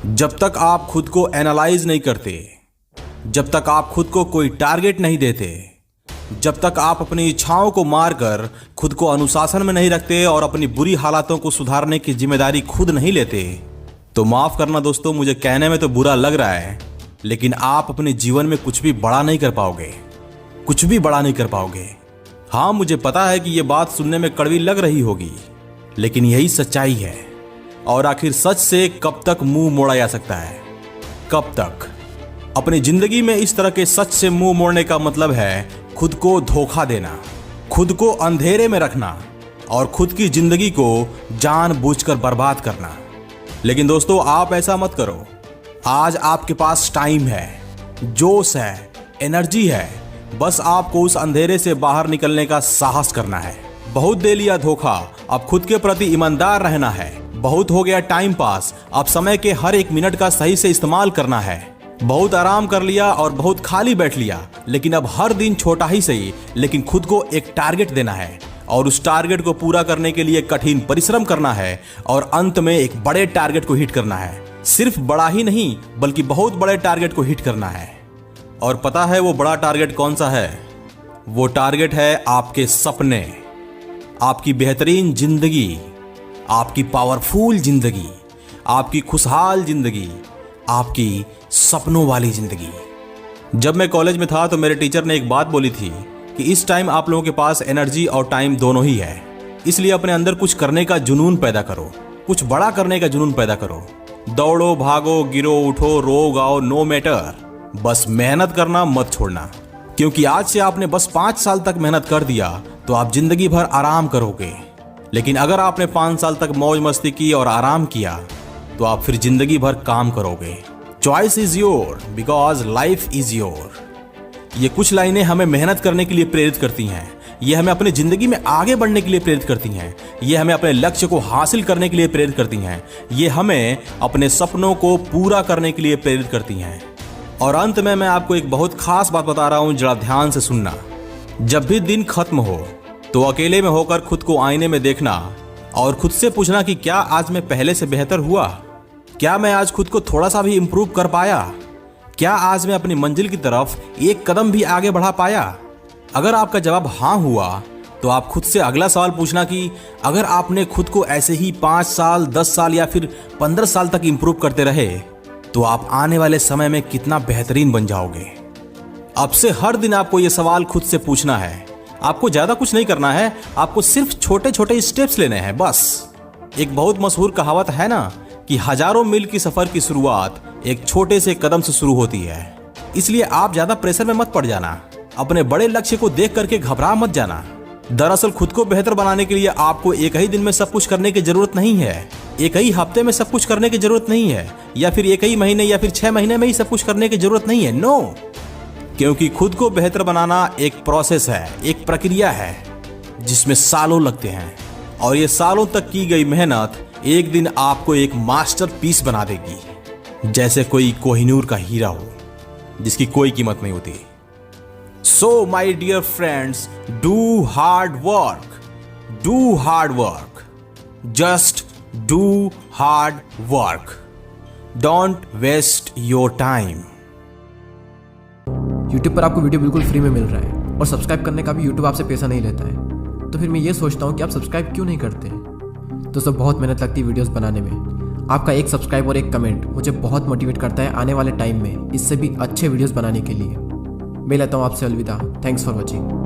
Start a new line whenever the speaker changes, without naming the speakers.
जब तक आप खुद को एनालाइज नहीं करते, जब तक आप खुद को कोई टारगेट नहीं देते, जब तक आप अपनी इच्छाओं को मारकर खुद को अनुशासन में नहीं रखते और अपनी बुरी हालातों को सुधारने की जिम्मेदारी खुद नहीं लेते, तो माफ़ करना दोस्तों, मुझे कहने में तो बुरा लग रहा है, लेकिन आप अपने जीवन में कुछ भी बड़ा नहीं कर पाओगे, कुछ भी बड़ा नहीं कर पाओगे। हाँ, मुझे पता है कि ये बात सुनने में कड़वी लग रही होगी, लेकिन यही सच्चाई है। और आखिर सच से कब तक मुंह मोड़ा जा सकता है? कब तक? अपनी जिंदगी में इस तरह के सच से मुंह मोड़ने का मतलब है खुद को धोखा देना, खुद को अंधेरे में रखना और खुद की जिंदगी को जानबूझकर बर्बाद करना। लेकिन दोस्तों, आप ऐसा मत करो। आज आपके पास टाइम है, जोश है, एनर्जी है, बस आपको उस अंधेरे से बाहर निकलने का साहस करना है। बहुत दे लिया धोखा, अब खुद के प्रति ईमानदार रहना है। बहुत हो गया टाइम पास, अब समय के हर एक मिनट का सही से इस्तेमाल करना है। बहुत आराम कर लिया और बहुत खाली बैठ लिया, लेकिन अब हर दिन छोटा ही सही, लेकिन खुद को एक टारगेट देना है और उस टारगेट को पूरा करने के लिए कठिन परिश्रम करना है और अंत में एक बड़े टारगेट को हिट करना है। सिर्फ बड़ा ही नहीं, बल्कि बहुत बड़े टारगेट को हिट करना है। और पता है वो बड़ा टारगेट कौन सा है? वो टारगेट है आपके सपने, आपकी बेहतरीन जिंदगी, आपकी पावरफुल जिंदगी, आपकी खुशहाल जिंदगी, आपकी सपनों वाली जिंदगी। जब मैं कॉलेज में था तो मेरे टीचर ने एक बात बोली थी कि इस टाइम आप लोगों के पास एनर्जी और टाइम दोनों ही है, इसलिए अपने अंदर कुछ करने का जुनून पैदा करो, कुछ बड़ा करने का जुनून पैदा करो। दौड़ो, भागो, गिरो, उठो, रो, गाओ, नो मैटर, बस मेहनत करना मत छोड़ना। क्योंकि आज से आपने बस 5 साल तक मेहनत कर दिया तो आप जिंदगी भर आराम करोगे, लेकिन अगर आपने 5 साल तक मौज मस्ती की और आराम किया तो आप फिर जिंदगी भर काम करोगे। Choice is your because life is your. ये कुछ लाइनें हमें मेहनत करने के लिए प्रेरित करती हैं, ये हमें अपनी जिंदगी में आगे बढ़ने के लिए प्रेरित करती हैं, ये हमें अपने लक्ष्य को हासिल करने के लिए प्रेरित करती हैं, ये हमें अपने सपनों को पूरा करने के लिए प्रेरित करती हैं। और अंत में मैं आपको एक बहुत खास बात बता रहा हूं, जरा ध्यान से सुनना। जब भी दिन खत्म हो तो अकेले में होकर खुद को आईने में देखना और खुद से पूछना कि क्या आज मैं पहले से बेहतर हुआ? क्या मैं आज खुद को थोड़ा सा भी इम्प्रूव कर पाया? क्या आज मैं अपनी मंजिल की तरफ एक कदम भी आगे बढ़ा पाया? अगर आपका जवाब हाँ हुआ तो आप खुद से अगला सवाल पूछना कि अगर आपने खुद को ऐसे ही 5 साल, 10 साल या फिर 15 साल तक इम्प्रूव करते रहे तो आप आने वाले समय में कितना बेहतरीन बन जाओगे। अब से हर दिन आपको ये सवाल खुद से पूछना है। आपको ज्यादा कुछ नहीं करना है, आपको सिर्फ छोटे छोटे स्टेप्स लेने हैं बस। एक बहुत मशहूर कहावत है ना कि हजारों मील की सफर की शुरुआत एक छोटे से कदम से शुरू होती है। इसलिए आप ज्यादा प्रेशर में मत पड़ जाना, अपने बड़े लक्ष्य को देख करके घबरा मत जाना। दरअसल खुद को बेहतर बनाने के लिए आपको एक ही दिन में सब कुछ करने की जरूरत नहीं है, एक ही हफ्ते में सब कुछ करने की जरूरत नहीं है, या फिर एक ही महीने या फिर 6 महीने में ही सब कुछ करने की जरूरत नहीं है। नो, क्योंकि खुद को बेहतर बनाना एक प्रोसेस है, एक प्रक्रिया है जिसमें सालों लगते हैं और ये सालों तक की गई मेहनत एक दिन आपको एक मास्टरपीस बना देगी, जैसे कोई कोहिनूर का हीरा हो जिसकी कोई कीमत नहीं होती। So my dear friends, do hard work, do hard work, just do hard work, don't waste your time।
YouTube पर आपको वीडियो बिल्कुल फ्री में मिल रहा है और सब्सक्राइब करने का भी YouTube आपसे पैसा नहीं लेता है, तो फिर मैं ये सोचता हूँ कि आप सब्सक्राइब क्यों नहीं करते हैं। दोस्तों, बहुत मेहनत लगती है वीडियोस बनाने में। आपका एक सब्सक्राइब और एक कमेंट मुझे बहुत मोटिवेट करता है आने वाले टाइम में इससे भी अच्छे वीडियोस बनाने के लिए। मैं लेता हूँ आपसे अलविदा। Thanks for watching.